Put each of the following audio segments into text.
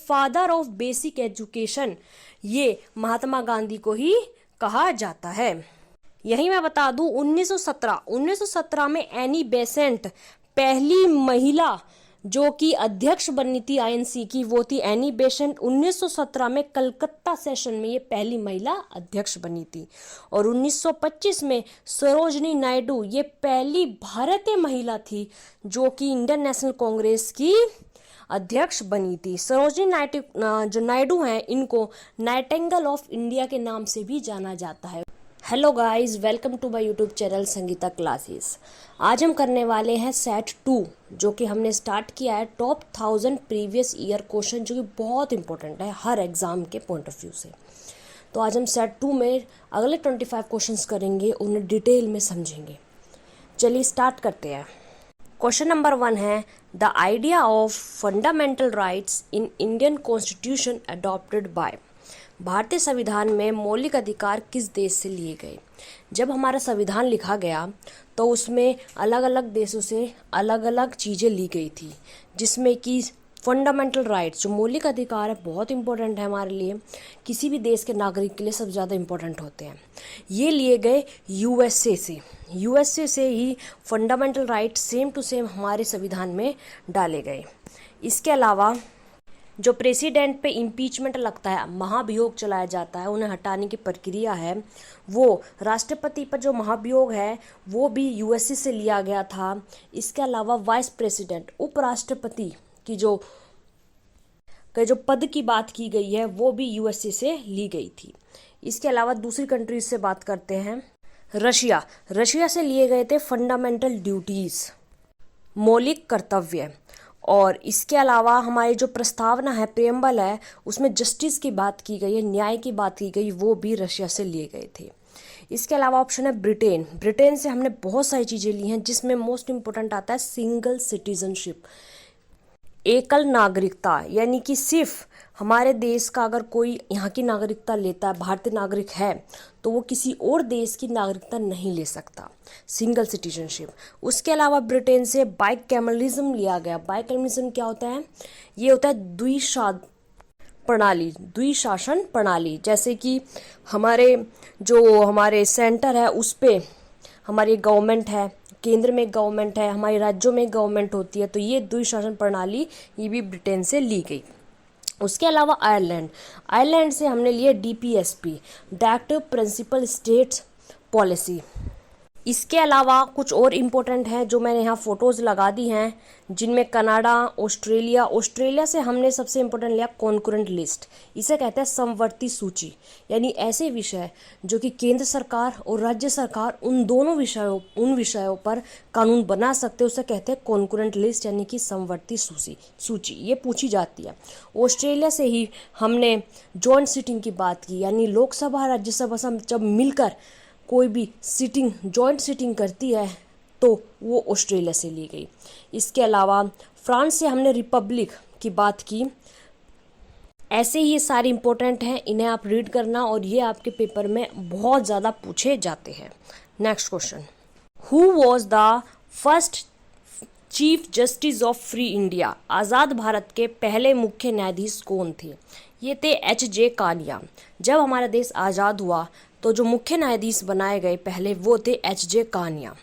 Father of basic education, ये महात्मा गांधी को ही कहा जाता है। यही मैं बता दूं 1917 में एनी बेसेंट पहली महिला जो कि अध्यक्ष बनी थी आईएनसी की, वो थी एनी बेसेंट। 1917 में कलकत्ता सेशन में ये पहली महिला अध्यक्ष बनी थी। और 1925 में सरोजनी नायडू ये पहली भारतीय महिला थी जो कि इंडियन नेशनल कांग्रेस की अध्यक्ष बनी थी। सरोजनी नायडू हैं, इनको नाइटिंगेल ऑफ इंडिया के नाम से भी जाना जाता है। Hello guys, welcome to my YouTube channel Sangeeta classes. आज हम करने वाले हैं सेट 2, जो कि हमने स्टार्ट किया है टॉप 1000 प्रीवियस ईयर क्वेश्चन, जो कि बहुत इंपॉर्टेंट है हर एग्जाम के पॉइंट ऑफ व्यू से। तो आज हम सेट 2 में अगले 25 क्वेश्चंस करेंगे, उन्हें डिटेल में समझेंगे। चलिए स्टार्ट करते हैं। क्वेश्चन नंबर 1 है, the idea of fundamental rights in Indian constitution adopted by. भारतीय संविधान में मौलिक अधिकार किस देश से लिए गए? जब हमारा संविधान लिखा गया तो उसमें अलग अलग देशों से अलग अलग चीज़ें ली गई थी, जिसमें कि फंडामेंटल राइट्स जो मौलिक अधिकार है बहुत इंपॉर्टेंट है हमारे लिए, किसी भी देश के नागरिक के लिए सबसे ज़्यादा इंपॉर्टेंट होते हैं। ये लिए गए यूएसए से ही fundamental rights same to same हमारे संविधान में डाले गए। इसके अलावा जो प्रेसिडेंट पे इम्पीचमेंट लगता है, महाभियोग चलाया जाता है, उन्हें हटाने की प्रक्रिया है, वो राष्ट्रपति पर जो महाभियोग है वो भी यूएसए से लिया गया था। इसके अलावा वाइस प्रेसिडेंट, उपराष्ट्रपति की जो पद की बात की गई है वो भी यूएसए से ली गई थी। इसके अलावा दूसरी कंट्रीज से बात करते हैं। रशिया से लिए गए थे फंडामेंटल ड्यूटीज, मौलिक कर्तव्य। और इसके अलावा हमारी जो प्रस्तावना है, प्रेम्बल है, उसमें जस्टिस की बात की गई है, न्याय की बात की गई, वो भी रशिया से लिए गए थे। इसके अलावा ऑप्शन है ब्रिटेन से हमने बहुत सारी चीज़ें ली हैं, जिसमें मोस्ट इंपॉर्टेंट आता है सिंगल सिटीजनशिप, एकल नागरिकता। यानी कि सिर्फ हमारे देश का अगर कोई यहाँ की नागरिकता लेता है, भारतीय नागरिक है, तो वो किसी और देश की नागरिकता नहीं ले सकता, सिंगल सिटीजनशिप। उसके अलावा ब्रिटेन से बाइकैमरलिज्म लिया गया। बाइकैमरलिज्म क्या होता है? ये होता है द्विशासन प्रणाली। जैसे कि हमारे सेंटर है उस पे हमारी गवर्नमेंट है, केंद्र में गवर्नमेंट है, हमारे राज्यों में गवर्नमेंट होती है, तो ये द्विशासन प्रणाली ये भी ब्रिटेन से ली गई। उसके अलावा आयरलैंड से हमने लिए DPSP, directive principle states policy. इसके अलावा कुछ और इम्पोर्टेंट हैं जो मैंने यहाँ फोटोज़ लगा दी हैं, जिनमें कनाडा, ऑस्ट्रेलिया से हमने सबसे इम्पोर्टेंट लिया कॉन्करेंट लिस्ट। इसे कहते हैं समवर्ती सूची, यानी ऐसे विषय जो कि केंद्र सरकार और राज्य सरकार उन विषयों पर कानून बना सकते हैं, उसे कहते हैं कॉन्करेंट लिस्ट, यानी कि समवर्ती सूची। ये पूछी जाती है। ऑस्ट्रेलिया से ही हमने जॉइंट सीटिंग की बात की, यानी लोकसभा राज्यसभा जब मिलकर कोई भी जॉइंट सीटिंग करती है तो वो ऑस्ट्रेलिया से ली गई। इसके अलावा फ्रांस से हमने रिपब्लिक की बात की। ऐसे ही ये सारे इंपॉर्टेंट हैं, इन्हें आप रीड करना, और ये आपके पेपर में बहुत ज़्यादा पूछे जाते हैं। Next question, who was the first chief justice of free India? आज़ाद भारत के पहले मुख्य न्यायाधीश कौन थे? ये थे एच.जे. कानिया। जब हमारा देश आज़ाद हुआ तो जो मुख्य न्यायाधीश बनाए गए पहले वो थे एच.जे. कानिया।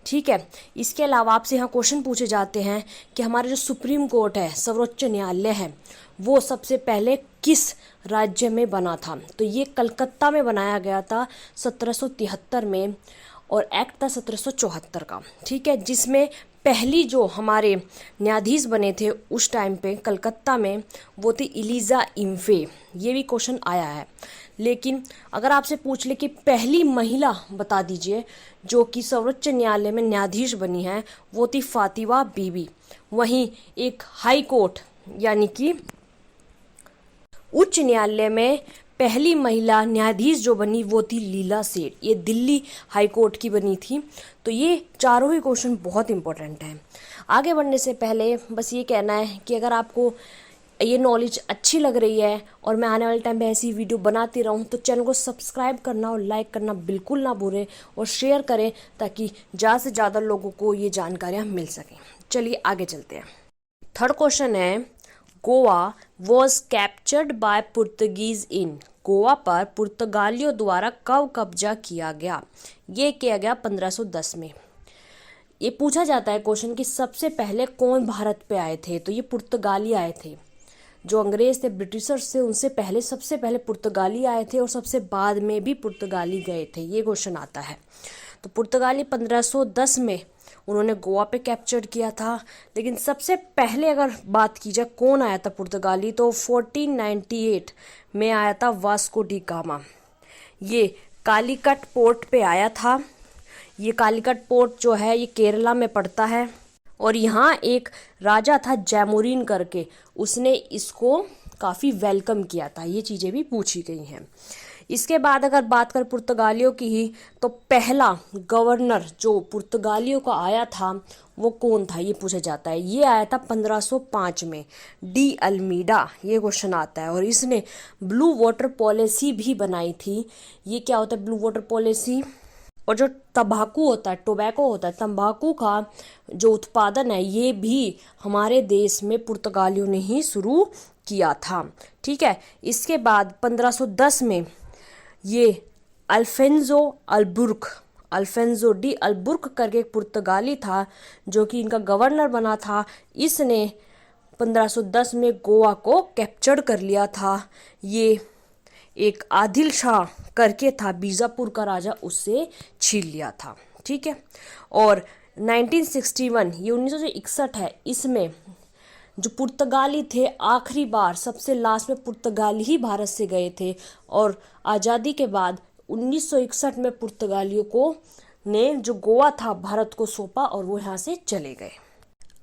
ठीक है। इसके अलावा आपसे यहाँ क्वेश्चन पूछे जाते हैं कि हमारा जो सुप्रीम कोर्ट है, सर्वोच्च न्यायालय है, वो सबसे पहले किस राज्य में बना था? तो ये कलकत्ता में बनाया गया था 1773 में, और एक्ट था 1774 का। ठीक है, जिसमें पहली जो हमारे न्यायाधीश बने थे उस टाइम पे कलकत्ता में, वो थी इलिजा इम्फे। ये भी क्वेश्चन आया है। लेकिन अगर आपसे पूछ ले कि पहली महिला बता दीजिए जो कि सर्वोच्च न्यायालय में न्यायाधीश बनी है, वो थी फातिमा बीबी। वहीं एक हाई कोर्ट यानी कि उच्च न्यायालय में पहली महिला न्यायाधीश जो बनी वो थी लीला सेठ, ये दिल्ली हाई कोर्ट की बनी थी। तो ये चारों ही क्वेश्चन बहुत इंपॉर्टेंट हैं। आगे बढ़ने से पहले बस ये कहना है कि अगर आपको ये नॉलेज अच्छी लग रही है और मैं आने वाले टाइम में ऐसी वीडियो बनाती रहूँ, तो चैनल को सब्सक्राइब करना और लाइक करना बिल्कुल ना भूलें, और शेयर करें ताकि ज़्यादा से ज़्यादा लोगों को ये जानकारियाँ मिल सकें। चलिए आगे चलते हैं। थर्ड क्वेश्चन है, Goa was captured by Portuguese in, Goa पर पुर्तगालियों द्वारा कब कब्जा किया गया? ये किया गया 1510 में। ये पूछा जाता है क्वेश्चन कि सबसे पहले कौन भारत पे आए थे, तो ये पुर्तगाली आए थे। जो अंग्रेज थे, ब्रिटिशर्स थे, उनसे पहले सबसे पहले पुर्तगाली आए थे और सबसे बाद में भी पुर्तगाली गए थे। ये क्वेश्चन आता है। तो पुर्तगाली 1510 में उन्होंने गोवा पे कैप्चर किया था। लेकिन सबसे पहले अगर बात की जाए कौन आया था पुर्तगाली, तो 1498 में आया था वास्को डी गामा। ये कालीकट पोर्ट पे आया था। ये कालीकट पोर्ट जो है ये केरला में पड़ता है और यहाँ एक राजा था जैमुरीन करके, उसने इसको काफ़ी वेलकम किया था। ये चीज़ें भी पूछी गई हैं। इसके बाद अगर बात कर पुर्तगालियों की ही, तो पहला गवर्नर जो पुर्तगालियों का आया था वो कौन था, ये पूछा जाता है। ये आया था 1505 में, डी अल्मीडा। ये क्वेश्चन आता है। और इसने ब्लू वाटर पॉलिसी भी बनाई थी। ये क्या होता है ब्लू वाटर पॉलिसी? और जो तंबाकू होता है, टोबैको होता है, तंबाकू का जो उत्पादन है, ये भी हमारे देश में पुर्तगालियों ने ही शुरू किया था। ठीक है। इसके बाद 1510 में ये अल्फेंजो डी अल्बुर्क करके एक पुर्तगाली था जो कि इनका गवर्नर बना था। इसने 1510 में गोवा को कैप्चर कर लिया था। ये एक आदिल शाह करके था, बीजापुर का राजा, उससे छीन लिया था। ठीक है। और 1961, ये 1961 है, इसमें जो पुर्तगाली थे आखिरी बार सबसे लास्ट में पुर्तगाली ही भारत से गए थे और आज़ादी के बाद 1961 में पुर्तगालियों को ने जो गोवा था भारत को सौंपा और वो यहाँ से चले गए।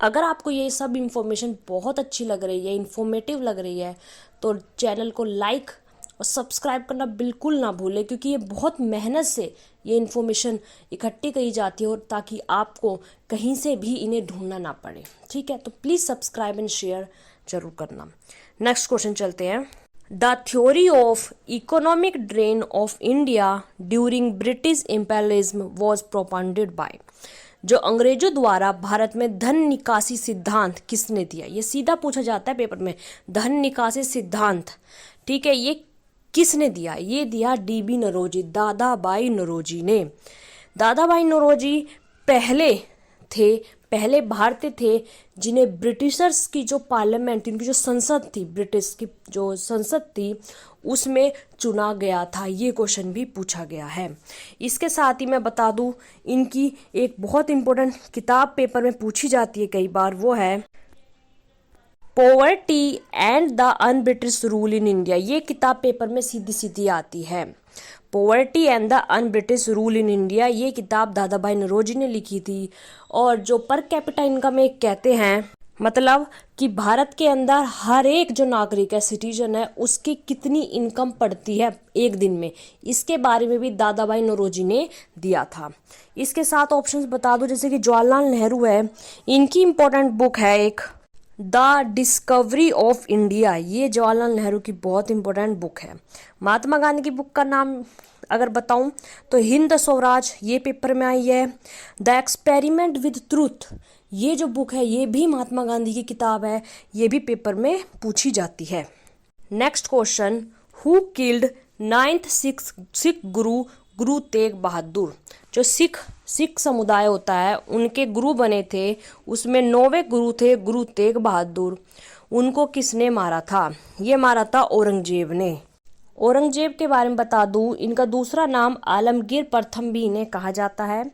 अगर आपको ये सब इन्फॉर्मेशन बहुत अच्छी लग रही है, इन्फॉर्मेटिव लग रही है, तो चैनल को लाइक और सब्सक्राइब करना बिल्कुल ना भूलें, क्योंकि ये बहुत मेहनत से ये इन्फॉर्मेशन इकट्ठी करी जाती है और ताकि आपको कहीं से भी इन्हें ढूंढना ना पड़े। ठीक है। तो प्लीज़ सब्सक्राइब एंड शेयर जरूर करना। नेक्स्ट क्वेश्चन चलते हैं। The theory of economic drain of India during British imperialism was propounded bye, जो अंग्रेजों द्वारा भारत में धन निकासी सिद्धांत किसने दिया? ये सीधा पूछा जाता है पेपर में, धन निकासी सिद्धांत। ठीक है। ये किसने दिया? ये दिया डीबी नौरोजी, दादाबाई नौरोजी ने। दादाबाई नौरोजी पहले भारतीय थे जिन्हें ब्रिटिशर्स की जो पार्लियामेंट, इनकी जो संसद थी, ब्रिटिश की जो संसद थी, उसमें चुना गया था। ये क्वेश्चन भी पूछा गया है। इसके साथ ही मैं बता दूं, इनकी एक बहुत इंपॉर्टेंट किताब पेपर में पूछी जाती है कई बार, वो है poverty and the un British rule in India. ये किताब पेपर में सीधी सीधी आती है। Poverty and the un British rule in India, ये किताब दादाभाई नौरोजी ने लिखी थी। और जो पर कैपिटा इनकम एक कहते हैं, मतलब कि भारत के अंदर हर एक जो नागरिक है, सिटीजन है, उसकी कितनी इनकम पड़ती है एक दिन में, इसके बारे में भी दादाभाई नौरोजी ने दिया था। इसके साथ ऑप्शंस बता दो, जैसे कि जवाहरलाल नेहरू है, इनकी इंपॉर्टेंट बुक है एक द डिस्कवरी ऑफ इंडिया। ये जवाहरलाल नेहरू की बहुत इंपॉर्टेंट बुक है। महात्मा गांधी की बुक का नाम अगर बताऊं तो हिंद स्वराज, ये पेपर में आई है। द एक्सपेरिमेंट विद ट्रूथ, ये जो बुक है ये भी महात्मा गांधी की किताब है, ये भी पेपर में पूछी जाती है। Next question, who killed 9th Sikh Guru Tegh Bahadur? जो सिख समुदाय होता है उनके गुरु बने थे, उसमें 9वें गुरु थे गुरु तेग बहादुर। उनको किसने मारा था? ये मारा था औरंगजेब ने। औरंगजेब के बारे में बता दूं, इनका दूसरा नाम आलमगीर प्रथम भी इन्हें कहा जाता है।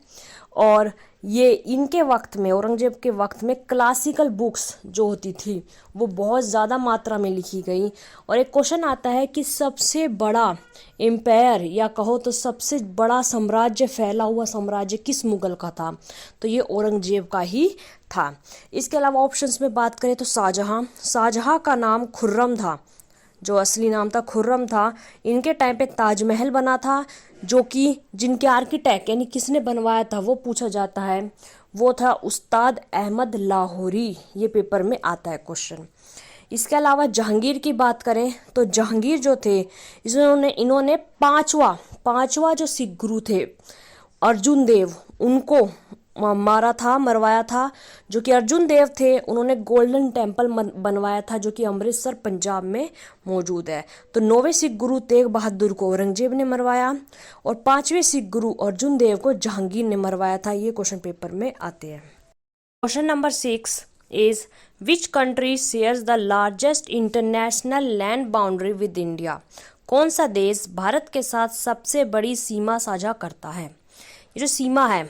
और ये इनके वक्त में, औरंगजेब के वक्त में क्लासिकल बुक्स जो होती थी वो बहुत ज़्यादा मात्रा में लिखी गई। और एक क्वेश्चन आता है कि सबसे बड़ा एम्पायर या कहो तो सबसे बड़ा साम्राज्य, फैला हुआ साम्राज्य किस मुगल का था? तो ये औरंगजेब का ही था। इसके अलावा ऑप्शंस में बात करें तो शाहजहां का नाम खुर्रम था, जो असली नाम था खुर्रम था। इनके टाइम पे ताजमहल बना था, जो कि जिनके आर्किटेक्ट यानी किसने बनवाया था वो पूछा जाता है, वो था उस्ताद अहमद लाहौरी। ये पेपर में आता है क्वेश्चन। इसके अलावा जहांगीर की बात करें तो जहांगीर जो थे, इन्होंने पांचवा जो सिख गुरु थे अर्जुन देव, उनको मरवाया था, जो कि अर्जुन देव थे, उन्होंने गोल्डन टेम्पल बनवाया था, जो कि अमृतसर पंजाब में मौजूद है। तो 9वें सिख गुरु तेग बहादुर को औरंगजेब ने मरवाया और 5वें सिख गुरु अर्जुन देव को जहांगीर ने मरवाया था। ये क्वेश्चन पेपर में आते हैं। Question number 6 is which country shares the largest international land boundary with India. कौन सा देश भारत के साथ सबसे बड़ी सीमा साझा करता है। ये जो सीमा है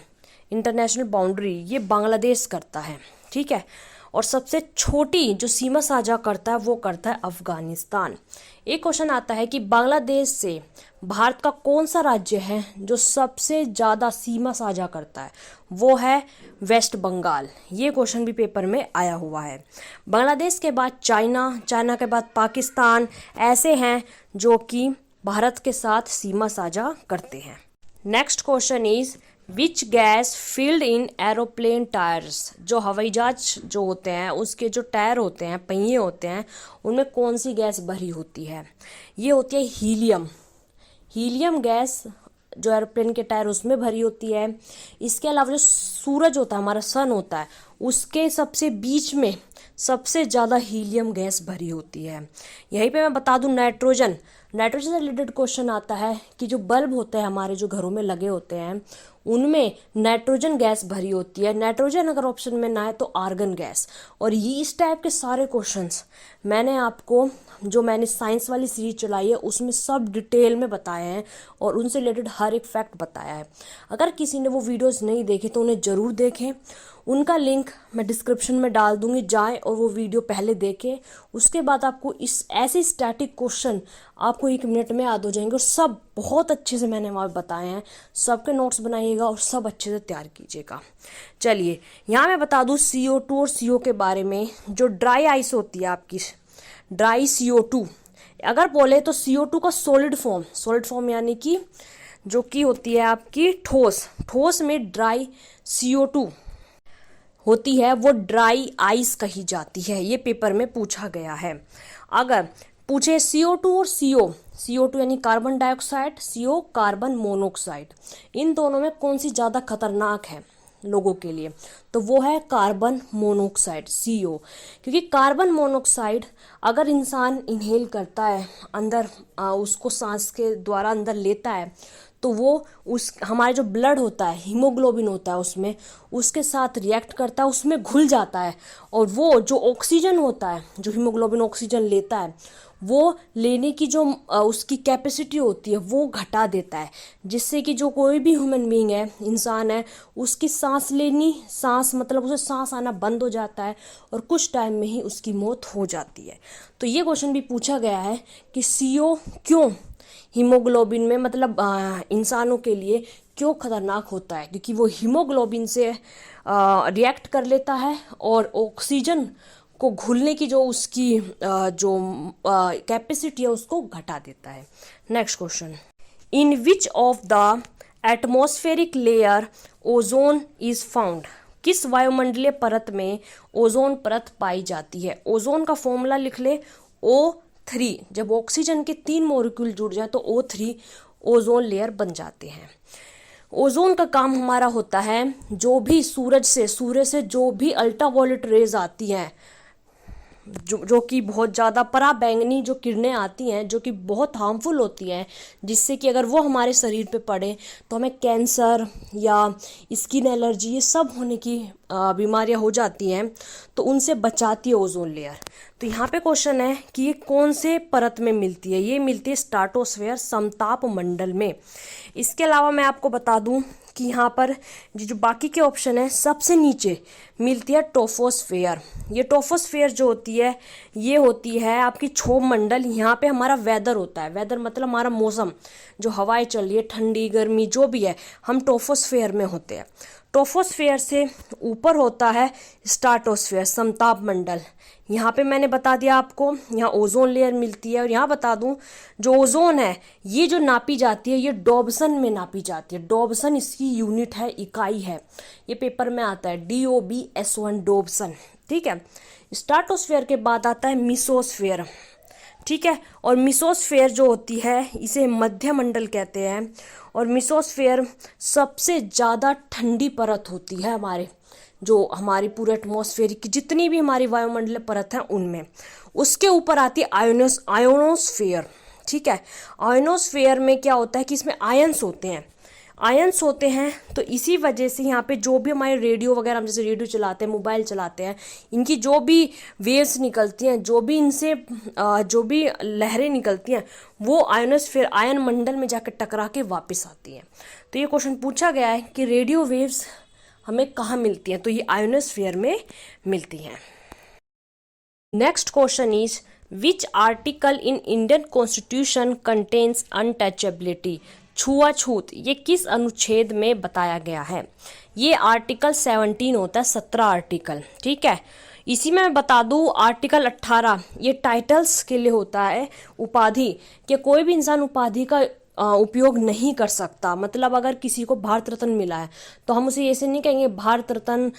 इंटरनेशनल बाउंड्री, ये बांग्लादेश करता है, ठीक है। और सबसे छोटी जो सीमा साझा करता है वो करता है अफगानिस्तान। एक क्वेश्चन आता है कि बांग्लादेश से भारत का कौन सा राज्य है जो सबसे ज़्यादा सीमा साझा करता है। वो है वेस्ट बंगाल। ये क्वेश्चन भी पेपर में आया हुआ है। बांग्लादेश के बाद चाइना, चाइना के बाद पाकिस्तान ऐसे हैं जो कि भारत के साथ सीमा साझा करते हैं। Next question is which gas filled in aeroplane tyres. जो हवाई जहाज जो होते हैं उसके जो टायर होते हैं, पहिए होते हैं, उनमें कौन सी गैस भरी होती है। ये होती है हीलियम। हीलियम गैस जो एरोप्लेन के टायर उसमें भरी होती है। इसके अलावा जो सूरज होता है, हमारा सन होता है, उसके सबसे बीच में सबसे ज़्यादा हीलियम गैस भरी होती है। यहीं पे मैं बता दूं नाइट्रोजन से रिलेटेड क्वेश्चन आता है कि जो बल्ब होते हैं हमारे जो घरों में लगे होते हैं उनमें नाइट्रोजन गैस भरी होती है। नाइट्रोजन अगर ऑप्शन में ना है तो आर्गन गैस। और ये इस टाइप के सारे क्वेश्चंस मैंने आपको जो मैंने साइंस वाली सीरीज चलाई है उसमें सब डिटेल में बताए हैं और उनसे रिलेटेड हर एक फैक्ट बताया है। अगर किसी ने वो वीडियोस नहीं देखे तो उन्हें ज़रूर देखें। उनका लिंक मैं डिस्क्रिप्शन में डाल दूंगी, जाएं और वो वीडियो पहले देखें। उसके बाद आपको इस ऐसे स्टैटिक क्वेश्चन आपको 1 मिनट में याद हो जाएंगे और सब बहुत अच्छे से मैंने वहाँ बताए हैं। सबके नोट्स बनाइएगा और सब अच्छे से तैयार कीजिएगा। चलिए यहाँ मैं बता दूँ CO2 और CO के बारे में। जो ड्राई आइस होती है आपकी, ड्राई CO2 अगर बोले तो CO2 का सॉलिड फॉर्म यानी कि जो कि होती है आपकी ठोस में ड्राई CO2 होती है, वो ड्राई आइस कही जाती है। ये पेपर में पूछा गया है। अगर पूछे CO2 और CO2 यानी carbon dioxide, CO carbon monoxide, इन दोनों में कौन सी ज़्यादा खतरनाक है लोगों के लिए, तो वो है कार्बन मोनोऑक्साइड CO। क्योंकि कार्बन मोनोऑक्साइड अगर इंसान इनहेल करता है, अंदर उसको सांस के द्वारा अंदर लेता है, तो वो उस हमारे जो ब्लड होता है, हीमोग्लोबिन होता है उसमें, उसके साथ रिएक्ट करता है, उसमें घुल जाता है। और वो जो ऑक्सीजन होता है, जो हीमोग्लोबिन ऑक्सीजन लेता है, वो लेने की जो उसकी कैपेसिटी होती है वो घटा देता है, जिससे कि जो कोई भी ह्यूमन बीइंग है, इंसान है, उसकी सांस मतलब उसे सांस आना बंद हो जाता है और कुछ टाइम में ही उसकी मौत हो जाती है। तो ये क्वेश्चन भी पूछा गया है कि CO क्यों हीमोग्लोबिन में मतलब इंसानों के लिए क्यों खतरनाक होता है। क्योंकि वो हीमोग्लोबिन से रिएक्ट कर लेता है और ऑक्सीजन को घुलने की जो उसकी जो कैपेसिटी है उसको घटा देता है। Next question, in which of the atmospheric layer ozone is found. किस वायुमंडलीय परत में ओजोन परत पाई जाती है। ओजोन का फॉर्मूला लिख ले, O3। जब ऑक्सीजन के 3 मॉलिक्यूल जुड़ जाए तो O3 ओजोन लेयर बन जाते हैं। ओजोन का काम हमारा होता है जो भी सूर्य से जो भी अल्ट्रावायलेट रेज आती हैं, जो कि बहुत ज़्यादा पराबैंगनी जो किरणें आती हैं, जो कि बहुत हार्मफुल होती हैं, जिससे कि अगर वो हमारे शरीर पे पड़े तो हमें कैंसर या स्किन एलर्जी ये सब होने की बीमारियां हो जाती हैं, तो उनसे बचाती है ओजोन लेयर। तो यहाँ पे क्वेश्चन है कि ये कौन से परत में मिलती है। ये मिलती है स्ट्राटोस्फेयर, समताप मंडल में। इसके अलावा मैं आपको बता दूं कि यहाँ पर जो बाकी के ऑप्शन है, सबसे नीचे मिलती है टोफोस्फेयर। ये टोफोस्फेयर जो होती है ये होती है आपकी क्षोभ मंडल। यहाँ पे हमारा वेदर होता है, वेदर मतलब हमारा मौसम, जो हवाएं चल रही है, ठंडी गर्मी जो भी है, हम टोफोस्फेयर में होते हैं। टोफोस्फेयर से ऊपर होता है स्ट्राटोस्फेयर, समताप मंडल। यहाँ पे मैंने बता दिया आपको, यहाँ ओजोन लेयर मिलती है। और यहाँ बता दूं जो ओजोन है ये जो नापी जाती है ये डॉबसन में नापी जाती है। डॉबसन इसकी यूनिट है, इकाई है। ये पेपर में आता है DOBS1 डॉबसन, ठीक है। स्ट्राटोस्फेयर के बाद आता है मिसोस्फेयर। ठीक है। और मिसोस्फेयर जो होती है इसे मध्य मंडल कहते हैं। और मिसोस्फेयर सबसे ज़्यादा ठंडी परत होती है जो हमारी पूरे एटमॉस्फेयर की जितनी भी हमारी वायुमंडलीय परत है उनमें। उसके ऊपर आती है आयोनोस्फेयर। ठीक है। आयोनोस्फेयर में क्या होता है कि इसमें आयंस होते हैं। तो इसी वजह से यहाँ पे जो भी हमारे रेडियो वगैरह, हम जैसे रेडियो चलाते हैं, मोबाइल चलाते हैं, इनकी जो भी वेव्स निकलती हैं, जो भी इनसे जो भी लहरें निकलती हैं, वो आयनोस्फीयर आयन मंडल में जाकर टकरा के वापस आती हैं। तो ये क्वेश्चन पूछा गया है कि रेडियो वेव्स हमें कहाँ मिलती हैं, तो ये आयनोस्फीयर में मिलती हैं। Next question is which article in Indian constitution contains untouchability, छुआछूत, ये किस अनुच्छेद में बताया गया है? ये आर्टिकल 17 होता है, 17 आर्टिकल। ठीक है। इसी में मैं बता दूं आर्टिकल 18 ये टाइटल्स के लिए होता है, उपाधि, कि कोई भी इंसान उपाधि का उपयोग नहीं कर सकता। मतलब अगर किसी को भारत रत्न मिला है तो हम उसे ऐसे नहीं कहेंगे भारत रत्न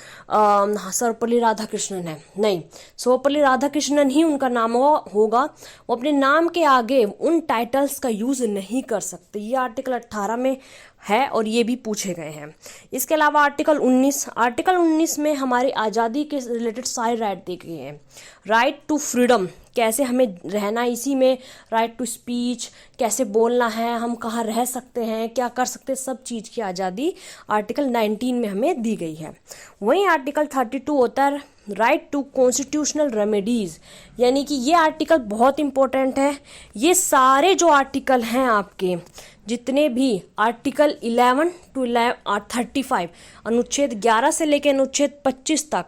सर्वपल्ली राधाकृष्णन है, नहीं, सर्वपल्ली राधाकृष्णन ही उनका नाम होगा। वो अपने नाम के आगे उन टाइटल्स का यूज नहीं कर सकते। ये आर्टिकल 18 में है और ये भी पूछे गए हैं। इसके अलावा आर्टिकल 19 में हमारी आज़ादी के रिलेटेड सारे राइट दी गए हैं। राइट टू फ्रीडम, कैसे हमें रहना, इसी में राइट टू स्पीच, कैसे बोलना है, हम कहाँ रह सकते हैं, क्या कर सकते हैं, सब चीज़ की आज़ादी आर्टिकल 19 में हमें दी गई है। वहीं आर्टिकल 32 होता है राइट टू कॉन्स्टिट्यूशनल रेमेडीज़, यानी कि ये आर्टिकल बहुत इंपॉर्टेंट है। ये सारे जो आर्टिकल हैं आपके जितने भी आर्टिकल 11 to 35, अनुच्छेद 11 से लेकर अनुच्छेद 25 तक,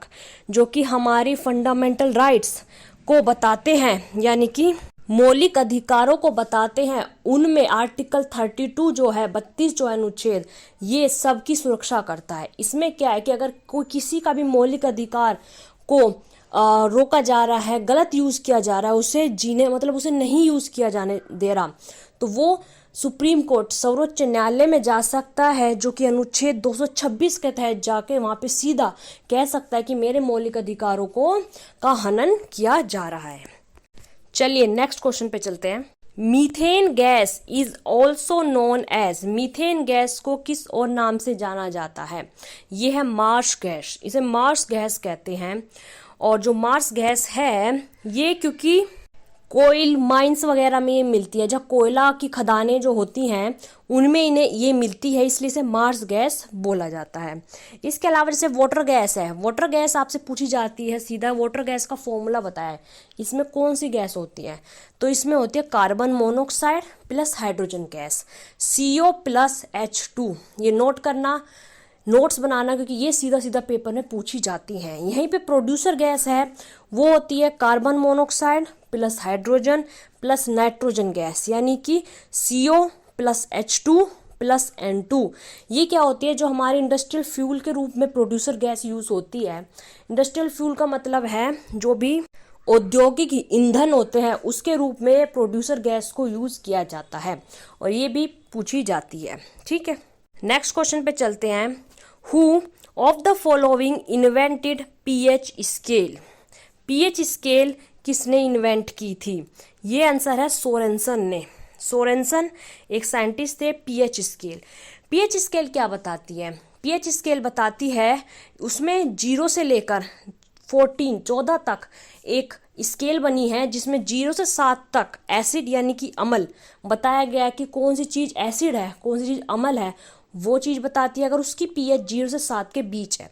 जो कि हमारी फंडामेंटल राइट्स को बताते हैं, यानी कि मौलिक अधिकारों को बताते हैं, उनमें आर्टिकल 32 जो है, 32 जो है अनुच्छेद, ये सबकी सुरक्षा करता है। इसमें क्या है कि अगर कोई किसी का भी मौलिक अधिकार को रोका जा रहा है, गलत यूज किया जा रहा है, उसे जीने मतलब उसे नहीं यूज किया जाने दे रहा, तो वो सुप्रीम कोर्ट, सर्वोच्च न्यायालय में जा सकता है, जो कि अनुच्छेद 226 के तहत जाके वहां पे सीधा कह सकता है कि मेरे मौलिक अधिकारों का हनन किया जा रहा है। चलिए नेक्स्ट क्वेश्चन पे चलते हैं। Methane gas is also known as, methane gas को किस और नाम से जाना जाता है? ये है मार्श गैस, इसे मार्श गैस कहते हैं। और जो मार्श गैस है ये क्योंकि कोयल माइंस वगैरह में ये मिलती है, जब कोयला की खदानें जो होती हैं उनमें इन्हें ये मिलती है, इसलिए इसे मार्स गैस बोला जाता है। इसके अलावा जैसे वाटर गैस है, वाटर गैस आपसे पूछी जाती है सीधा, वाटर गैस का फॉर्मूला बताया, इसमें कौन सी गैस होती है? तो इसमें होती है carbon monoxide plus hydrogen gas, CO plus H2। ये नोट करना, नोट्स बनाना, क्योंकि ये सीधा सीधा पेपर में पूछी जाती हैं। यहीं पे प्रोड्यूसर गैस है, वो होती है carbon monoxide plus hydrogen plus nitrogen gas, यानी कि CO plus H2 plus N2। ये क्या होती है? जो हमारे इंडस्ट्रियल फ्यूल के रूप में प्रोड्यूसर गैस यूज होती है। इंडस्ट्रियल फ्यूल का मतलब है जो भी औद्योगिक ईंधन होते हैं उसके रूप में प्रोड्यूसर गैस को यूज किया जाता है, और ये भी पूछी जाती है। ठीक है, नेक्स्ट क्वेश्चन पे चलते हैं। Who of the following invented pH scale? pH scale किसने इन्वेंट की थी? ये आंसर है सोरेनसन ने। सोरेनसन एक साइंटिस्ट थे। pH स्केल क्या बताती है? pH स्केल बताती है, उसमें 0 से लेकर 14 तक एक स्केल बनी है, जिसमें 0 से 7 तक एसिड यानी कि अम्ल बताया गया है कि कौन सी चीज़ एसिड है, कौन सी चीज़ अम्ल है, वो चीज़ बताती है अगर उसकी pH 0 से 7 के बीच है।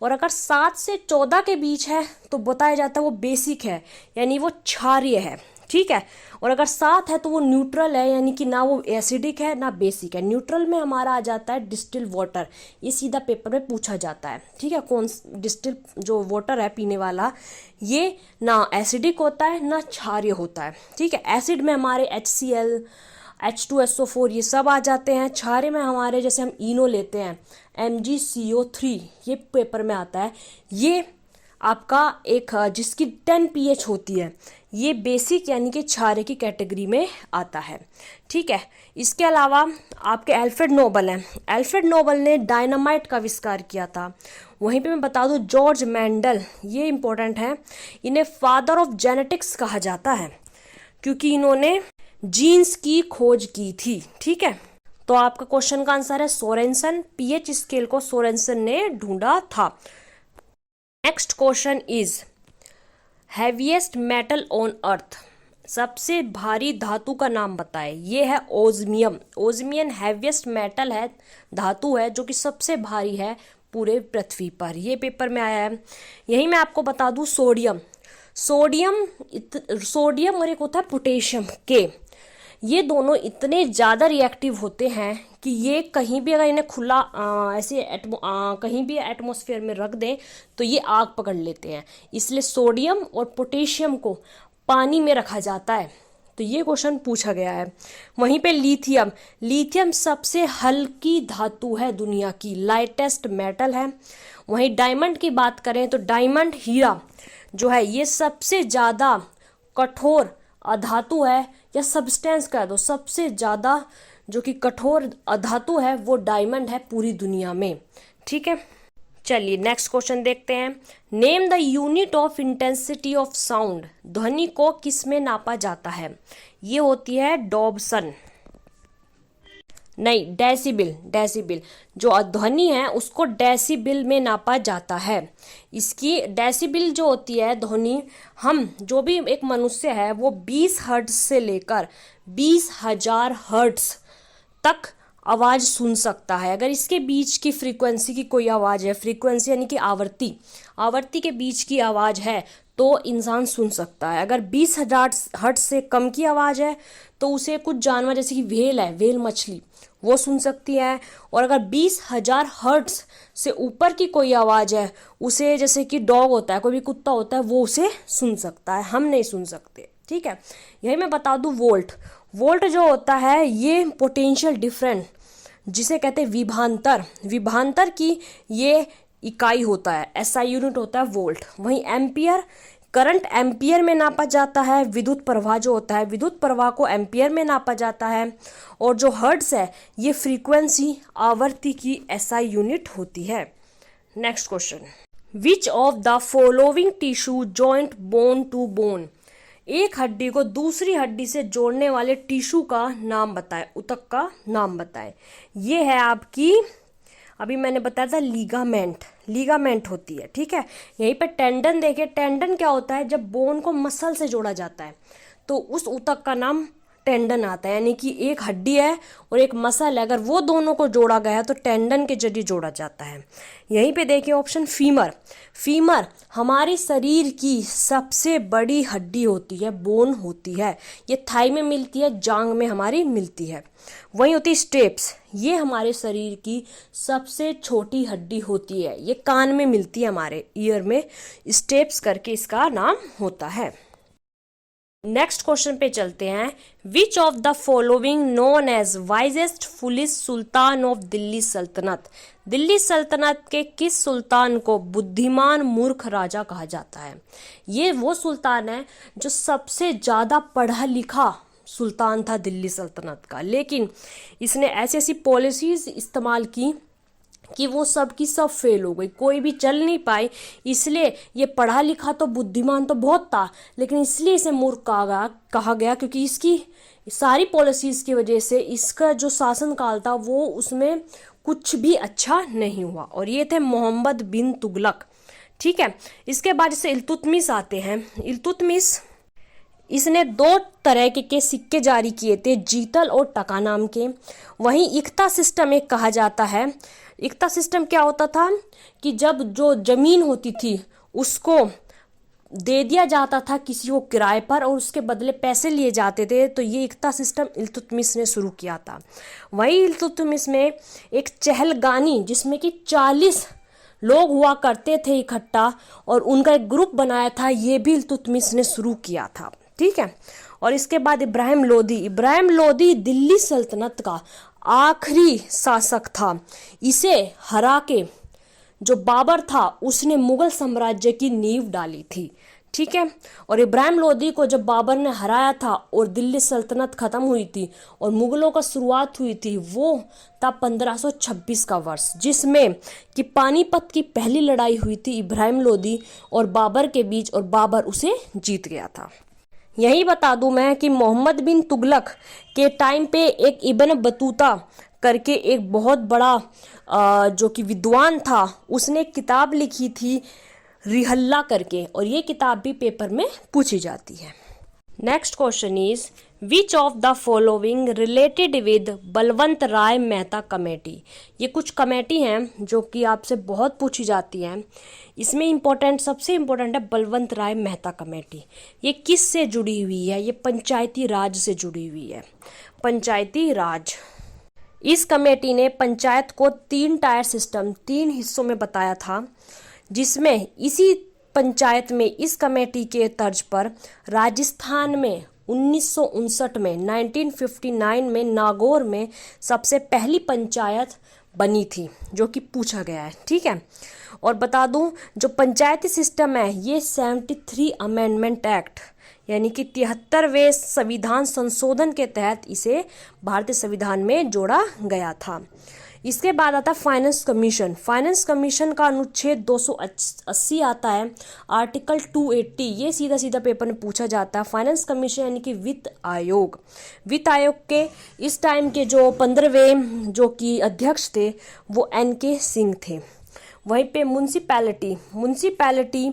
और अगर 7 से 14 के बीच है तो बताया जाता है वो बेसिक है, यानी वो क्षारीय है। ठीक है। और अगर 7 है तो वो न्यूट्रल है, यानी कि ना वो एसिडिक है ना बेसिक है। न्यूट्रल में हमारा आ जाता है डिस्टिल वाटर, ये सीधा पेपर में पूछा जाता है। ठीक है, कौन डिस्टिल जो वाटर है पीने वाला, ये ना एसिडिक होता है ना क्षारीय होता है। ठीक है, एसिड में हमारे HCl H2SO4 ये सब आ जाते हैं। क्षारीय में हमारे जैसे हम इनो लेते हैं MgCO3, ये पेपर में आता है। ये आपका एक जिसकी 10 pH होती है, ये बेसिक यानी कि क्षारीय की कैटेगरी में आता है। ठीक है, इसके अलावा आपके अल्फ्रेड नोबल हैं। अल्फ्रेड नोबल ने डायनामाइट का आविष्कार किया था। वहीं पे मैं बता दूं जॉर्ज मेंडल, ये इंपॉर्टेंट है, इन्हें फादर ऑफ जेनेटिक्स कहा जाता है। क्योंकि इन्होंने जीन्स की खोज की थी। ठीक है, तो आपका क्वेश्चन का आंसर है सोरेनसन। पीएच स्केल को सोरेनसन ने ढूंढा था। Next question is heaviest metal on earth, सबसे भारी धातु का नाम बताए। ये है ओस्मियम। ओस्मियम हैवीएस्ट मेटल है, धातु है जो कि सबसे भारी है पूरे पृथ्वी पर। ये पेपर में आया है। यही मैं आपको बता दूं सोडियम। सोडियम और एक होता है पोटेशियम के, ये दोनों इतने ज़्यादा रिएक्टिव होते हैं कि ये कहीं भी अगर इन्हें खुला ऐसे कहीं भी एटमॉस्फेयर में रख दें तो ये आग पकड़ लेते हैं। इसलिए सोडियम और पोटेशियम को पानी में रखा जाता है। तो ये क्वेश्चन पूछा गया है। वहीं पे लिथियम, लिथियम सबसे हल्की धातु है दुनिया की, लाइटेस्ट मेटल है। वहीं डायमंड की बात करें तो डायमंड, हीरा जो है ये सबसे ज़्यादा कठोर अधातु है, या सब्सटेंस कह दो, सबसे ज़्यादा जो कि कठोर अधातु है वो डायमंड है पूरी दुनिया में। ठीक है, चलिए नेक्स्ट क्वेश्चन देखते हैं। Name the unit of intensity of sound, ध्वनि को किस में नापा जाता है। ये होती है डॉब्सन, नहीं डेसिबल। डेसिबल जो ध्वनि है उसको डेसिबल में नापा जाता है। इसकी डेसिबल जो होती है ध्वनि, हम जो भी एक मनुष्य है वो 20 हर्ट्ज से लेकर 20,000 हर्ट्ज तक आवाज़ सुन सकता है। अगर इसके बीच की फ्रीक्वेंसी की कोई आवाज़ है, फ्रीक्वेंसी यानी कि आवर्ती के बीच की आवाज़ है तो इंसान सुन सकता है। अगर 20,000 हर्ट्ज से कम की आवाज़ है तो उसे कुछ जानवर जैसे कि व्हेल है, व्हेल मछली, वो सुन सकती है। और अगर 20,000 हर्ट्ज से ऊपर की कोई आवाज़ है, उसे जैसे कि डॉग होता है, कोई भी कुत्ता होता है, वो उसे सुन सकता है, हम नहीं सुन सकते। ठीक है, यही मैं बता दूं वोल्ट। वोल्ट जो होता है ये पोटेंशियल डिफरेंस जिसे कहते हैं विभवांतर, विभवांतर की ये इकाई होता है, एसआई यूनिट होता है वोल्ट। वहीं एम्पियर, करंट एम्पियर में नापा जाता है। विद्युत प्रवाह जो होता है, विद्युत प्रवाह को एम्पियर में नापा जाता है। और जो हर्ट्ज है ये फ्रीक्वेंसी, आवर्ती की एसआई यूनिट होती है। Next question, which of the following tissue joint bone to bone, एक हड्डी को दूसरी हड्डी से जोड़ने वाले टिश्यू का नाम बताएं, ऊतक का नाम बताएं। ये है आपकी, अभी मैंने बताया था लीगामेंट, लीगामेंट होती है। ठीक है, यहीं पे टेंडन देखिए, टेंडन क्या होता है, जब बोन को मसल से जोड़ा जाता है तो उस ऊतक का नाम टेंडन आता है। यानी कि एक हड्डी है और एक मसल है, अगर वो दोनों को जोड़ा गया तो टेंडन के जरिए जोड़ा जाता है। यहीं पे देखिए ऑप्शन फीमर, फीमर हमारे शरीर की सबसे बड़ी हड्डी होती है, बोन होती है। ये थाई में मिलती है, जांग में हमारी मिलती है। वहीं होती है स्टेप्स, ये हमारे शरीर की सबसे छोटी हड्डी होती है, ये कान में मिलती है, हमारे ईयर में, स्टेप्स करके इसका नाम होता है। नेक्स्ट क्वेश्चन पे चलते हैं। Which of the following known as wisest fool is sultan of Delhi सल्तनत, दिल्ली सल्तनत के किस सुल्तान को बुद्धिमान मूर्ख राजा कहा जाता है। ये वो सुल्तान है जो सबसे ज़्यादा पढ़ा लिखा सुल्तान था दिल्ली सल्तनत का, लेकिन इसने ऐसी ऐसी पॉलिसीज इस्तेमाल की कि वो सब की सब फेल हो गई, कोई भी चल नहीं पाई। इसलिए ये पढ़ा लिखा तो, बुद्धिमान तो बहुत था, लेकिन इसलिए इसे मूर्ख कहा गया क्योंकि इसकी सारी पॉलिसीज की वजह से इसका जो शासनकाल था वो उसमें कुछ भी अच्छा नहीं हुआ। और ये थे मोहम्मद बिन तुगलक। ठीक है, इसके बाद जैसे इल्तुतमिश आते हैं। इल्तुतमिश, इसने 2 तरह के सिक्के जारी किए थे, जीतल और टका नाम के। वहीं इक्ता सिस्टम एक कहा जाता है। इक्ता सिस्टम क्या होता था कि जब जो जमीन होती थी उसको दे दिया जाता था किसी को किराए पर और उसके बदले पैसे लिए जाते थे, तो ये इक्ता सिस्टम इल्तुतमिश ने शुरू किया था। वहीं इल्तुतमिश में एक चहलगानी जिसमें कि 40 लोग हुआ करते थे इकट्ठा और उनका एक ग्रुप बनाया था, ये भी इल्तुतमिश ने शुरू किया था। ठीक है, और इसके बाद इब्राहिम लोदी, इब्राहिम लोदी दिल्ली सल्तनत का आखिरी शासक था। इसे हरा के जो बाबर था उसने मुगल साम्राज्य की नींव डाली थी। ठीक है, और इब्राहिम लोदी को जब बाबर ने हराया था और दिल्ली सल्तनत खत्म हुई थी और मुगलों का शुरुआत हुई थी, वो था 1526 का वर्ष, जिसमें कि पानीपत की पहली लड़ाई हुई थी इब्राहिम लोदी और बाबर के बीच, और बाबर उसे जीत गया था। यही बता दूं मैं कि मोहम्मद बिन तुगलक के टाइम पे एक इब्न बतूता करके एक बहुत बड़ा जो कि विद्वान था, उसने एक किताब लिखी थी रिहल्ला करके, और ये किताब भी पेपर में पूछी जाती है। Next question is which of the following related with Balwant Rai Mehta committee. ये कुछ कमेटी हैं जो कि आपसे बहुत पूछी जाती हैं। इसमें इम्पोर्टेंट, सबसे इम्पोर्टेंट है बलवंत राय मेहता कमेटी। ये किस से जुड़ी हुई है? ये पंचायती राज से जुड़ी हुई है, पंचायती राज। इस कमेटी ने पंचायत को 3 टायर सिस्टम, 3 हिस्सों में बताया था, जिसमें इसी पंचायत में इस कमेटी के तर्ज पर राजस्थान में 1959 में 1959 में नागौर में सबसे पहली पंचायत बनी थी, जो कि पूछा गया है। ठीक है, और बता दूं जो पंचायती सिस्टम है ये 73 अमेंडमेंट एक्ट यानी कि 73वें संविधान संशोधन के तहत इसे भारतीय संविधान में जोड़ा गया था। इसके बाद आता है फाइनेंस कमीशन। फाइनेंस कमीशन का अनुच्छेद 280 आता है, आर्टिकल 280, ये सीधा सीधा पेपर में पूछा जाता है। फाइनेंस कमीशन यानी कि वित्त आयोग। वित्त आयोग के इस टाइम के जो 15वें जो कि अध्यक्ष थे वो NK सिंह थे। वहीं पे म्यूनिसिपैलिटी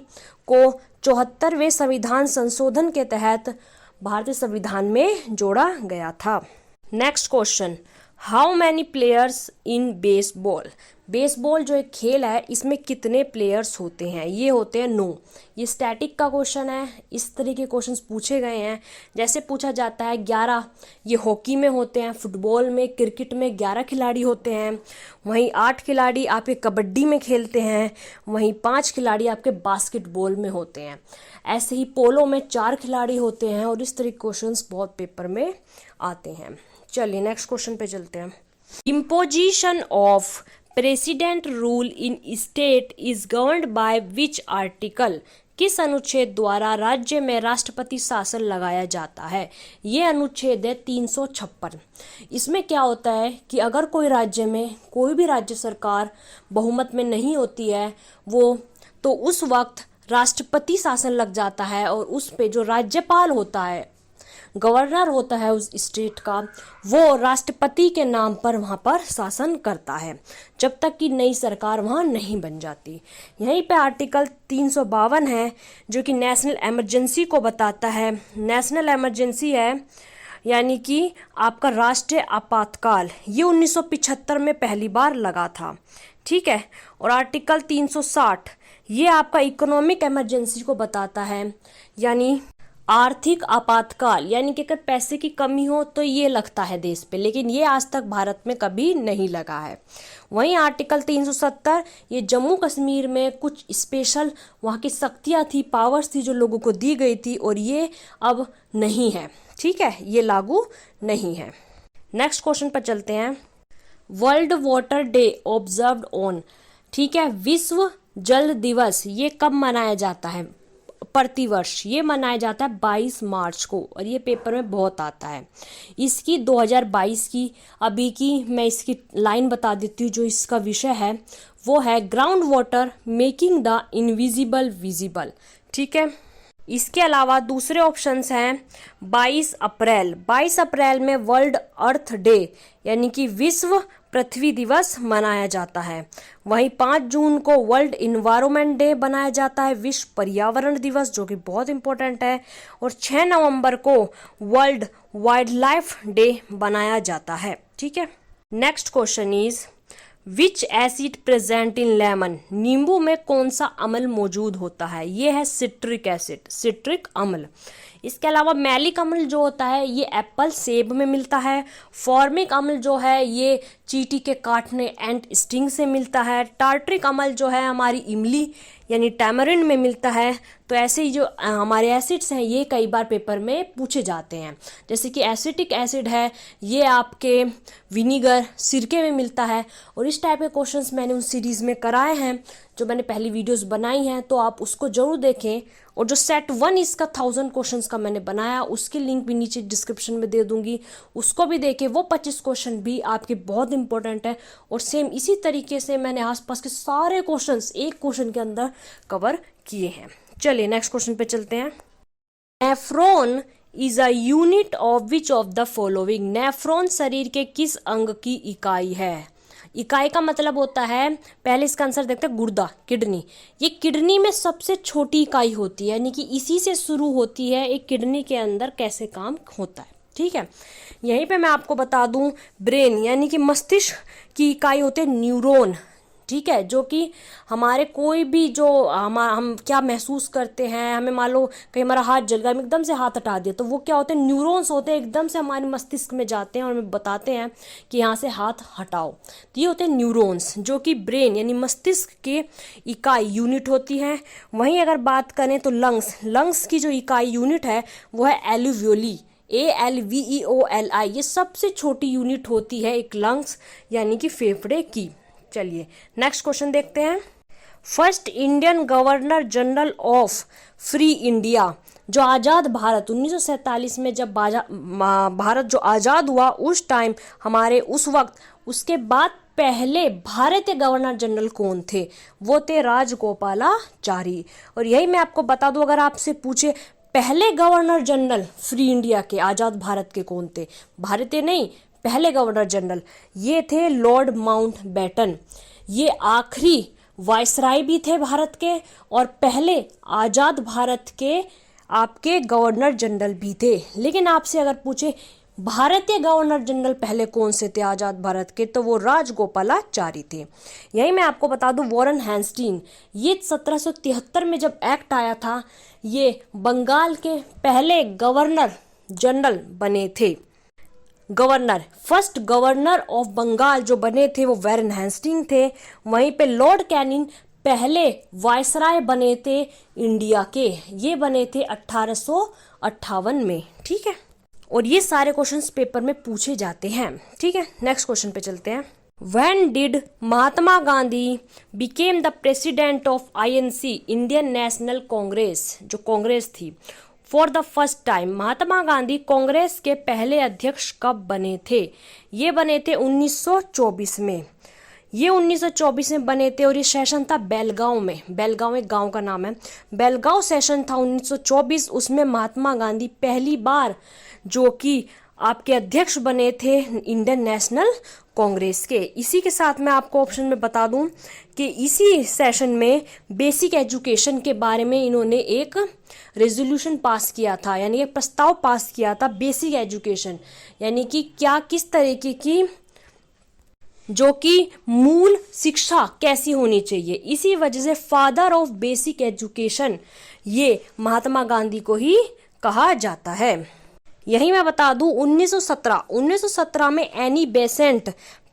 को 74वें संविधान संशोधन के तहत भारतीय संविधान में जोड़ा गया था। Next question, how many players in baseball. Baseball जो एक खेल है इसमें कितने प्लेयर्स होते हैं? ये होते हैं 9। ये स्टैटिक का क्वेश्चन है, इस तरह के क्वेश्चंस पूछे गए हैं। जैसे पूछा जाता है 11, ये हॉकी में होते हैं, फुटबॉल में, क्रिकेट में 11 खिलाड़ी होते हैं। वहीं 8 खिलाड़ी आपके कबड्डी में खेलते हैं, वहीं 5 खिलाड़ी आपके बास्केटबॉल में होते हैं। ऐसे ही पोलो में 4 खिलाड़ी होते हैं, और इस तरह के क्वेश्चंस बहुत पेपर में आते हैं। चलिए नेक्स्ट क्वेश्चन पे चलते हैं। Imposition of president rule in state is governed by which article. किस अनुच्छेद द्वारा राज्य में राष्ट्रपति शासन लगाया जाता है? ये अनुच्छेद है 356। इसमें क्या होता है कि अगर कोई राज्य में कोई भी राज्य सरकार बहुमत में नहीं होती है तो उस वक्त राष्ट्रपति शासन लग जाता है, और उस पे जो राज्यपाल होता है, गवर्नर होता है उस स्टेट का, वो राष्ट्रपति के नाम पर वहाँ पर शासन करता है जब तक कि नई सरकार वहाँ नहीं बन जाती। यहीं पे आर्टिकल 352 है जो कि नेशनल इमरजेंसी को बताता है। नेशनल इमरजेंसी है यानी कि आपका राष्ट्रीय आपातकाल, ये 1975 में पहली बार लगा था। ठीक है, और आर्टिकल 360 ये आपका इकोनॉमिक इमरजेंसी को बताता है, यानी आर्थिक आपातकाल, यानी कि अगर पैसे की कमी हो तो ये लगता है देश पे, लेकिन ये आज तक भारत में कभी नहीं लगा है। वहीं आर्टिकल 370 ये जम्मू कश्मीर में कुछ स्पेशल वहाँ की शक्तियाँ थी, पावर्स थी जो लोगों को दी गई थी, और ये अब नहीं है। ठीक है, ये लागू नहीं है। नेक्स्ट क्वेश्चन पर चलते हैं। World water day observed on. ठीक है, विश्व जल दिवस ये कब मनाया जाता है? प्रतिवर्ष ये मनाया जाता है 22 मार्च को, और ये पेपर में बहुत आता है। इसकी 2022 की अभी की मैं इसकी लाइन बता देती हूँ। जो इसका विषय है वो है ground water making the invisible visible. ठीक है, इसके अलावा दूसरे ऑप्शंस हैं 22 अप्रैल। 22 अप्रैल में वर्ल्ड अर्थ डे यानी कि विश्व पृथ्वी दिवस मनाया जाता है। वहीं 5 जून को वर्ल्ड इन्वायरमेंट डे मनाया जाता है, विश्व पर्यावरण दिवस, जो कि बहुत इंपॉर्टेंट है। और 6 नवंबर को वर्ल्ड वाइल्ड लाइफ डे मनाया जाता है। ठीक है, next question is which acid present in lemon. नींबू में कौन सा अम्ल मौजूद होता है? ये है सिट्रिक एसिड, सिट्रिक अम्ल। इसके अलावा मैलिक अम्ल जो होता है ये एप्पल, सेब में मिलता है। फॉर्मिक अम्ल जो है ये चींटी के काटने, एंट स्टिंग से मिलता है। टार्ट्रिक अम्ल जो है हमारी इमली यानी टैमरिंड में मिलता है। तो ऐसे ही जो हमारे एसिड्स हैं ये कई बार पेपर में पूछे जाते हैं। जैसे कि एसिटिक एसिड है ये आपके विनीगर, सिरके में मिलता है। और इस टाइप के क्वेश्चंस मैंने उस सीरीज़ में कराए हैं जो मैंने पहली वीडियोस बनाई हैं, तो आप उसको जरूर देखें। और जो सेट 1 इसका 1000 क्वेश्चंस का मैंने बनाया उसकी लिंक भी नीचे डिस्क्रिप्शन में दे दूंगी, उसको भी देखें। वो 25 क्वेश्चन भी आपके बहुत इंपॉर्टेंट है। और सेम इसी तरीके से मैंने आसपास के सारे क्वेश्चंस एक क्वेश्चन के अंदर कवर किए हैं। चलिए नेक्स्ट क्वेश्चन पे चलते हैं। Nephron is a unit of which of the following. Nephron शरीर के किस अंग की इकाई है? इकाई का मतलब होता है, पहले इसका आंसर देखते हैं, गुर्दा, किडनी। ये किडनी में सबसे छोटी इकाई होती है, यानी कि इसी से शुरू होती है एक किडनी के अंदर कैसे काम होता है। ठीक है, यहीं पे मैं आपको बता दूं, ब्रेन यानी कि मस्तिष्क की इकाई होते हैं न्यूरॉन। ठीक है, जो कि हमारे कोई भी जो हम क्या महसूस करते हैं, हमें मान लो कहीं हमारा हाथ जल गया, हम एकदम से हाथ हटा दिया, तो वो क्या होते हैं, न्यूरॉन्स होते हैं, एकदम से हमारे मस्तिष्क में जाते हैं और हमें बताते हैं कि यहाँ से हाथ हटाओ। तो ये होते हैं न्यूरॉन्स, जो कि ब्रेन यानी मस्तिष्क के इकाई यूनिट होती है। वहीं अगर बात करें तो लंग्स की जो इकाई यूनिट है वो है एल्वियोली, ALVEOLI। ये सबसे छोटी यूनिट होती है एक लंग्स यानी कि फेफड़े की। चलिए नेक्स्ट क्वेश्चन देखते हैं। First Indian governor general of free India, जो आज़ाद भारत 1947 में जब भारत जो आज़ाद हुआ उस टाइम हमारे उस वक्त, उसके बाद पहले भारतीय गवर्नर जनरल कौन थे? वो थे राजगोपालाचारी। और यही मैं आपको बता दूं, अगर आपसे पूछे पहले गवर्नर जनरल फ्री इंडिया के, आज़ाद भारत के कौन थे, भारतीय नहीं, पहले गवर्नर जनरल, ये थे लॉर्ड माउंटबेटन। ये आखिरी वायसराय भी थे भारत के और पहले आज़ाद भारत के आपके गवर्नर जनरल भी थे। लेकिन आपसे अगर पूछे भारतीय गवर्नर जनरल पहले कौन से थे आज़ाद भारत के, तो वो राजगोपालाचारी थे। यही मैं आपको बता दूं, वॉरेन हेस्टिंग, ये 1773 में जब एक्ट आया था, ये बंगाल के पहले गवर्नर जनरल बने थे। फर्स्ट गवर्नर ऑफ बंगाल जो बने थे वो वॉरेन हेस्टिंग थे। वहीं पे लॉर्ड कैनिंग पहले वायसराय बने थे इंडिया के, ये बने थे 1858 में। ठीक है, और ये सारे क्वेश्चंस पेपर में पूछे जाते हैं। ठीक है, नेक्स्ट क्वेश्चन पे चलते हैं। When did Mahatma Gandhi became the president of INC, Indian national Congress, जो कांग्रेस थी, for the first time? Mahatma Gandhi Congress के पहले अध्यक्ष कब बने थे? ये बने थे 1924 में। ये 1924 में बने थे और ये सेशन था बेलगांव में। बेलगांव एक गांव का नाम है। बेलगांव सेशन था 1924। उसमें महात्मा गांधी पहली बार जो कि आपके अध्यक्ष बने थे इंडियन नेशनल कांग्रेस के। इसी के साथ मैं आपको ऑप्शन में बता दूं कि इसी सेशन में बेसिक एजुकेशन के बारे में इन्होंने एक रेजोल्यूशन पास किया था, यानी एक प्रस्ताव पास किया था। बेसिक एजुकेशन यानी कि क्या, किस तरीके की जो कि मूल शिक्षा कैसी होनी चाहिए। इसी वजह से फादर ऑफ बेसिक एजुकेशन ये महात्मा गांधी को ही कहा जाता है। यही मैं बता दूं, 1917 में एनी बेसेंट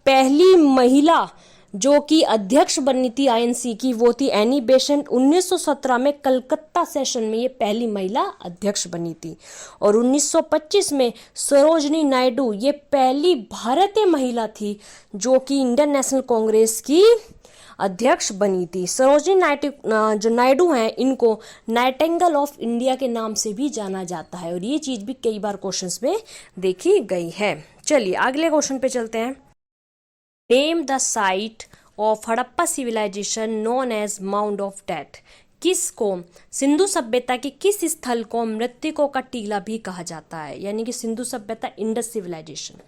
पहली महिला जो कि अध्यक्ष बनी थी आईएनसी की, वो थी एनी बेसेंट। 1917 में कलकत्ता सेशन में ये पहली महिला अध्यक्ष बनी थी। और 1925 में सरोजनी नायडू ये पहली भारतीय महिला थी जो कि इंडियन नेशनल कांग्रेस की अध्यक्ष बनी थी। सरोजनी जो नायडू हैं, इनको नाइटिंगेल ऑफ इंडिया के नाम से भी जाना जाता है और ये चीज भी कई बार क्वेश्चंस में देखी गई है। चलिए अगले क्वेश्चन पे चलते हैं। Name the site of Harappa civilisation known as mound of death. किसको, सिंधु सभ्यता के किस स्थल को मृतकों का टीला भी कहा जाता है? यानी कि सिंधु सभ्यता, इंडस सिविलाइजेशन।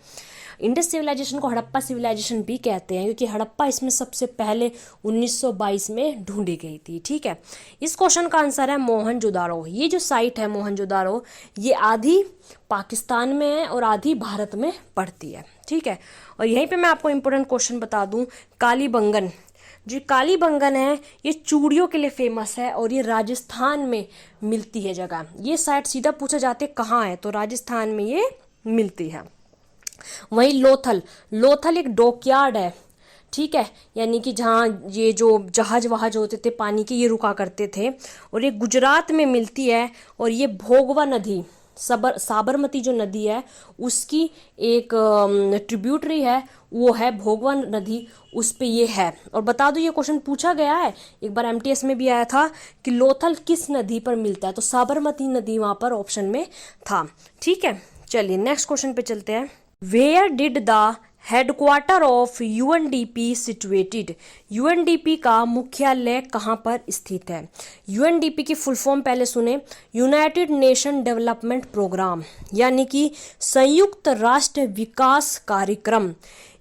इंडस सिविलाइजेशन को हड़प्पा सिविलाइजेशन भी कहते हैं क्योंकि हड़प्पा इसमें सबसे पहले 1922 में ढूंढी गई थी। ठीक है, इस क्वेश्चन का आंसर है मोहनजोदारो। ये जो साइट है मोहनजोदारो, ये आधी पाकिस्तान में है और आधी भारत में पड़ती है। ठीक है, और यहीं पे मैं आपको इंपॉर्टेंट क्वेश्चन बता दूं, कालीबंगन, जो कालीबंगन है ये चूड़ियों के लिए फेमस है और ये राजस्थान में मिलती है जगह। ये साइट सीधा पूछा जाते कहाँ है, तो राजस्थान में ये मिलती है। वहीं लोथल एक डॉकयार्ड है। ठीक है, यानी कि जहाँ ये जो जहाज वहाज होते थे पानी के, ये रुका करते थे और ये गुजरात में मिलती है। और ये भोगवा नदी, साबरमती जो नदी है उसकी एक ट्रिब्यूटरी है, वो है भोगवा नदी, उस पे ये है। और बता दो, ये क्वेश्चन पूछा गया है, एक बार एमटीएस में भी आया था कि लोथल किस नदी पर मिलता है, तो साबरमती नदी वहां पर ऑप्शन में था। ठीक है, चलिए नेक्स्ट क्वेश्चन पे चलते हैं। Where did the headquarter of UNDP situated. UNDP का मुख्यालय कहाँ पर स्थित है? यूएनडीपी की फुल फॉर्म पहले सुने, यूनाइटेड नेशन डेवलपमेंट प्रोग्राम, यानी कि संयुक्त राष्ट्र विकास कार्यक्रम।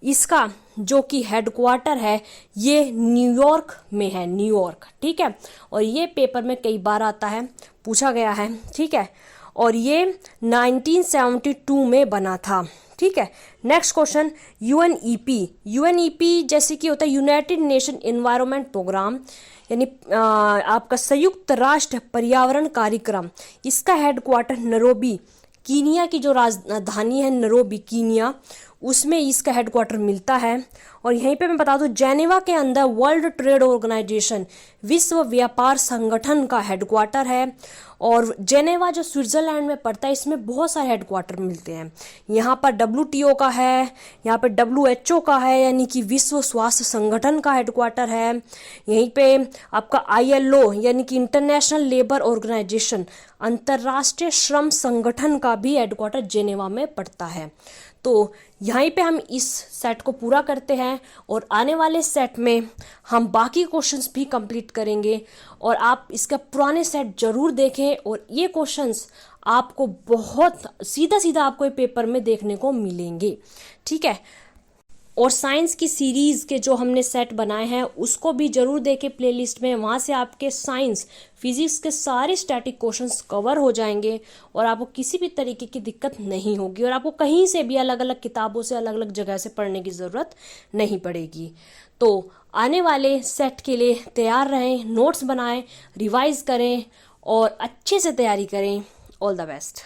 इसका जो कि हेडक्वार्टर है ये न्यूयॉर्क में है, न्यूयॉर्क, ठीक है। और ये पेपर में कई बार आता है, पूछा गया है, ठीक है। और ये 1972 में बना था, ठीक है। नेक्स्ट क्वेश्चन, यूएनईपी जैसे कि होता है यूनाइटेड नेशन एनवायरनमेंट प्रोग्राम, यानी आपका संयुक्त राष्ट्र पर्यावरण कार्यक्रम। इसका हेडक्वार्टर नैरोबी, कीनिया की जो राजधानी है नैरोबी, कीनिया, उसमें इसका हेडक्वार्टर मिलता है। और यहीं पे मैं बता दूं, जेनेवा के अंदर वर्ल्ड ट्रेड ऑर्गेनाइजेशन, विश्व व्यापार संगठन का हेडक्वार्टर है। और जेनेवा जो स्विट्जरलैंड में पड़ता है, इसमें बहुत सारे हेडक्वार्टर मिलते हैं। यहाँ पर WTO का है, यहाँ पे WHO का है, यानी कि विश्व स्वास्थ्य संगठन का हेडक्वार्टर है। यहीं पे आपका ILO यानी कि इंटरनेशनल लेबर ऑर्गेनाइजेशन, अंतर्राष्ट्रीय श्रम संगठन का भी हेडक्वार्टर जेनेवा में पड़ता है। तो यहीं पे हम इस सेट को पूरा करते हैं और आने वाले सेट में हम बाकी क्वेश्चंस भी कंप्लीट करेंगे। और आप इसका पुराने सेट जरूर देखें, और ये क्वेश्चंस आपको बहुत सीधा सीधा आपको ये पेपर में देखने को मिलेंगे, ठीक है। और साइंस की सीरीज़ के जो हमने सेट बनाए हैं उसको भी जरूर देखें प्लेलिस्ट में, वहाँ से आपके साइंस फिजिक्स के सारे स्टैटिक क्वेश्चंस कवर हो जाएंगे और आपको किसी भी तरीके की दिक्कत नहीं होगी, और आपको कहीं से भी अलग अलग किताबों से अलग अलग जगह से पढ़ने की ज़रूरत नहीं पड़ेगी। तो आने वाले सेट के लिए तैयार रहें, नोट्स बनाएं, रिवाइज करें और अच्छे से तैयारी करें। All the best.